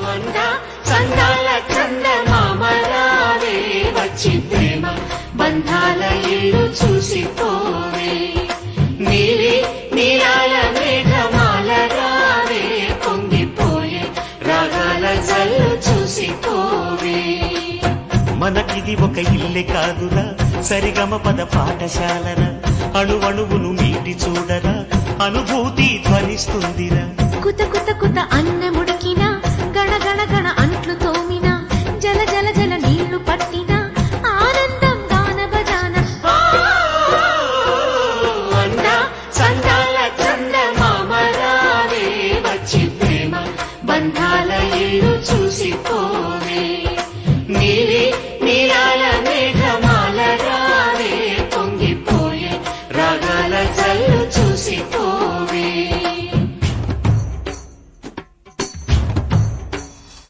అంద చందాల చందమామరావే వచ్చి ప్రేమ బంధాల ఇల్లు చూసిపోవే నీలి నీలాల మేఘమాల రావే పొంగిపోయే రాగాల జల్లు చూసిపోవే మనకిది ఒక ఇల్లే కాదురా సరిగమ పద పాఠశాలరా అణువణువును మీటి చూడరా అనుభూతి ధ్వనిస్తుందిరా కుత కుత కుత అన్నముడికినా గణ గణ గణ అంట్లు తోమినా జల జల జల నీళ్లు పట్టినా ఆనందం గాన బజాన అంద చందాల చందమామరావే వచ్చి ప్రేమ బంధాల ఇల్లు చూసిపో